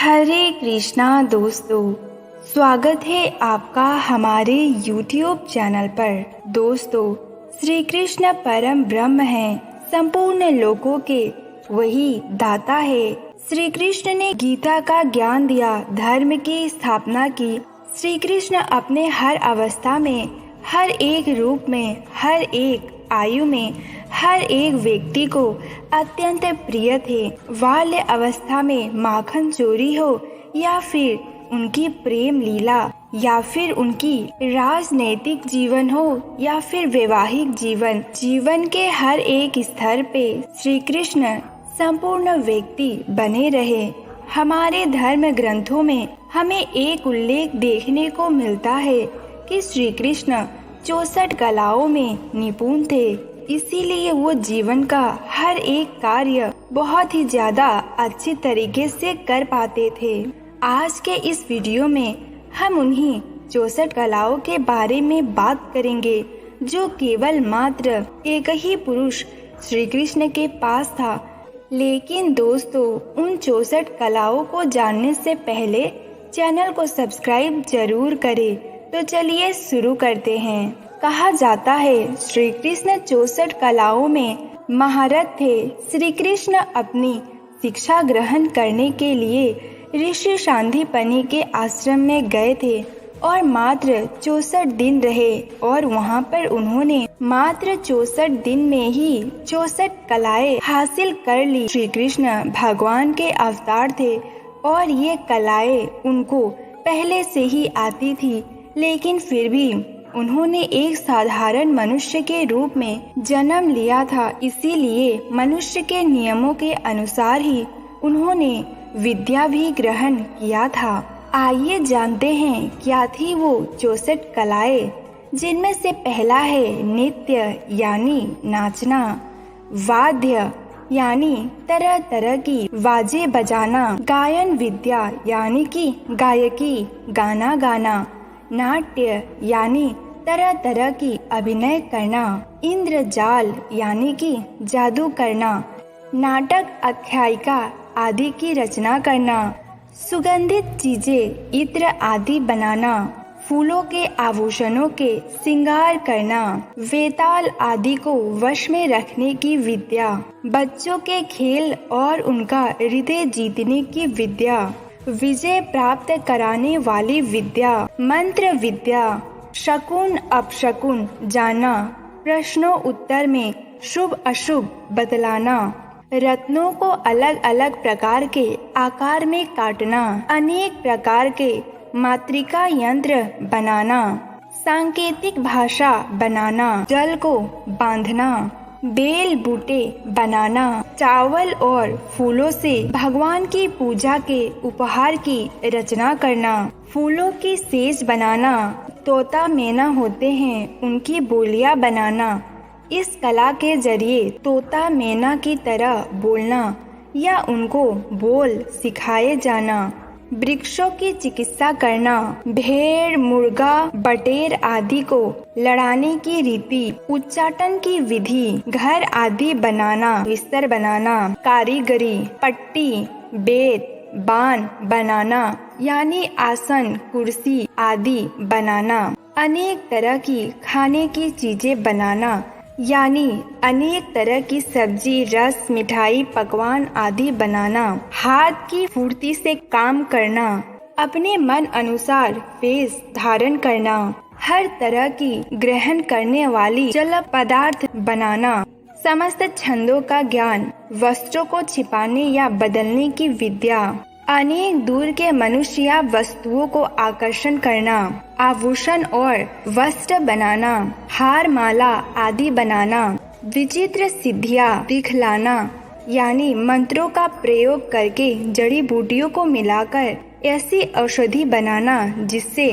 हरे कृष्णा दोस्तों, स्वागत है आपका हमारे YouTube चैनल पर। दोस्तों, श्री कृष्ण परम ब्रह्म हैं, संपूर्ण लोकों के वही दाता है। श्री कृष्ण ने गीता का ज्ञान दिया, धर्म की स्थापना की। श्री कृष्ण अपने हर अवस्था में, हर एक रूप में, हर एक आयु में, हर एक व्यक्ति को अत्यंत प्रिय थे। बाल्य अवस्था में माखन चोरी हो या फिर उनकी प्रेम लीला या फिर उनकी राजनैतिक जीवन हो या फिर वैवाहिक जीवन के हर एक स्तर पे श्री कृष्ण संपूर्ण व्यक्ति बने रहे। हमारे धर्म ग्रंथों में हमें एक उल्लेख देखने को मिलता है कि श्री कृष्ण 64 कलाओं में निपुण थे, इसीलिए वो जीवन का हर एक कार्य बहुत ही ज्यादा अच्छी तरीके से कर पाते थे। आज के इस वीडियो में हम उन्हीं 64 कलाओं के बारे में बात करेंगे जो केवल मात्र एक ही पुरुष श्री कृष्ण के पास था। लेकिन दोस्तों, उन 64 कलाओं को जानने से पहले चैनल को सब्सक्राइब जरूर करें। तो चलिए शुरू करते हैं। कहा जाता है श्री कृष्ण 64 कलाओं में महारथ थे। श्री कृष्ण अपनी शिक्षा ग्रहण करने के लिए ऋषि सांदीपनि के आश्रम में गए थे और मात्र 64 दिन रहे और वहाँ पर उन्होंने मात्र 64 दिन में ही 64 कलाएं हासिल कर ली। श्री कृष्ण भगवान के अवतार थे और ये कलाएं उनको पहले से ही आती थी, लेकिन फिर भी उन्होंने एक साधारण मनुष्य के रूप में जन्म लिया था। इसीलिए मनुष्य के नियमों के अनुसार ही उन्होंने विद्या भी ग्रहण किया था। आइए जानते हैं क्या थी वो 64 कलाएं, जिनमें से पहला है नृत्य यानी नाचना, वाद्य यानी तरह तरह की बाजे बजाना, गायन विद्या यानी कि गायकी गाना गाना, नाट्य यानी तरह तरह की अभिनय करना, इंद्रजाल यानी कि जादू करना, नाटक आख्यायिका आदि की रचना करना, सुगंधित चीजें इत्र आदि बनाना, फूलों के आभूषणों के श्रृंगार करना, वेताल आदि को वश में रखने की विद्या, बच्चों के खेल और उनका हृदय जीतने की विद्या, विजय प्राप्त कराने वाली विद्या, मंत्र विद्या, शकुन अपशकुन जानना, प्रश्नों उत्तर में शुभ अशुभ बतलाना, रत्नों को अलग अलग प्रकार के आकार में काटना, अनेक प्रकार के मातृका यंत्र बनाना, सांकेतिक भाषा बनाना, जल को बांधना, बेल बूटे बनाना, चावल और फूलों से भगवान की पूजा के उपहार की रचना करना, फूलों की सेज बनाना, तोता मैना होते हैं उनकी बोलियां बनाना। इस कला के जरिए तोता मैना की तरह बोलना या उनको बोल सिखाए जाना, वृक्षों की चिकित्सा करना, भेड़ मुर्गा बटेर आदि को लड़ाने की रीति, उच्चाटन की विधि, घर आदि बनाना, बिस्तर बनाना, कारीगरी, पट्टी बेत बान बनाना यानी आसन कुर्सी आदि बनाना, अनेक तरह की खाने की चीजें बनाना यानी अनेक तरह की सब्जी रस मिठाई पकवान आदि बनाना, हाथ की फुर्ती से काम करना, अपने मन अनुसार वेश धारण करना, हर तरह की ग्रहण करने वाली जल पदार्थ बनाना, समस्त छंदों का ज्ञान, वस्त्रों को छिपाने या बदलने की विद्या, अनेक दूर के मनुष्य या वस्तुओं को आकर्षण करना, आभूषण और वस्त्र बनाना, हार माला आदि बनाना, विचित्र सिद्धियां दिखलाना यानी मंत्रों का प्रयोग करके जड़ी बूटियों को मिलाकर ऐसी औषधि बनाना जिससे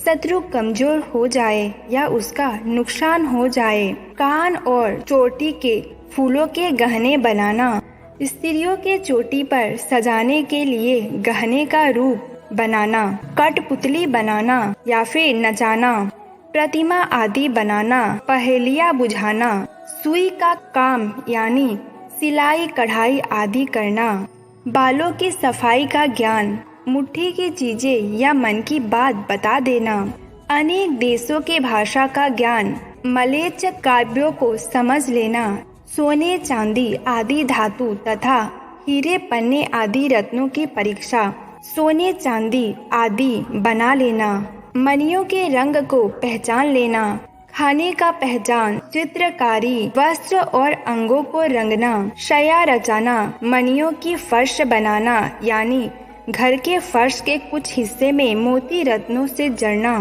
शत्रु कमजोर हो जाए या उसका नुकसान हो जाए, कान और चोटी के फूलों के गहने बनाना, स्त्रियों के चोटी पर सजाने के लिए गहने का रूप बनाना, कठपुतली बनाना या फिर नचाना, प्रतिमा आदि बनाना, पहेलियां बुझाना, सुई का काम यानी सिलाई कढ़ाई आदि करना, बालों की सफाई का ज्ञान, मुट्ठी की चीजें या मन की बात बता देना, अनेक देशों के भाषा का ज्ञान, मलेच्छ काव्यों को समझ लेना, सोने चांदी आदि धातु तथा हीरे पन्ने आदि रत्नों की परीक्षा, सोने चांदी आदि बना लेना, मणियों के रंग को पहचान लेना, खाने का पहचान, चित्रकारी, वस्त्र और अंगों को रंगना, शया रचाना, मणियों की फर्श बनाना यानी घर के फर्श के कुछ हिस्से में मोती रत्नों से जड़ना,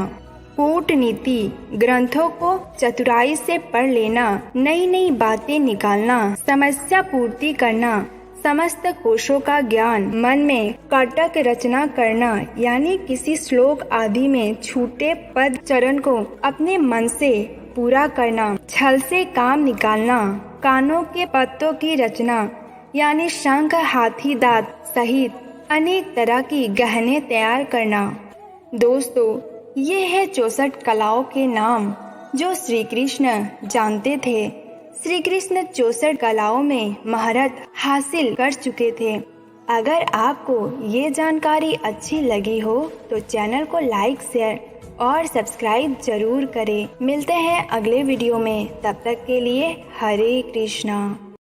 कूटनीति, ग्रंथों को चतुराई से पढ़ लेना, नई नई बातें निकालना, समस्या पूर्ति करना, समस्त कोशों का ज्ञान, मन में कटक रचना करना यानी किसी श्लोक आदि में छूटे पद चरण को अपने मन से पूरा करना, छल से काम निकालना, कानों के पत्तों की रचना यानी शंख, हाथी दांत सहित अनेक तरह की गहने तैयार करना। दोस्तों, ये है 64 कलाओं के नाम जो श्री कृष्ण जानते थे। श्री कृष्ण 64 कलाओं में महारत हासिल कर चुके थे। अगर आपको ये जानकारी अच्छी लगी हो तो चैनल को लाइक, शेयर और सब्सक्राइब जरूर करें। मिलते हैं अगले वीडियो में, तब तक के लिए हरे कृष्णा।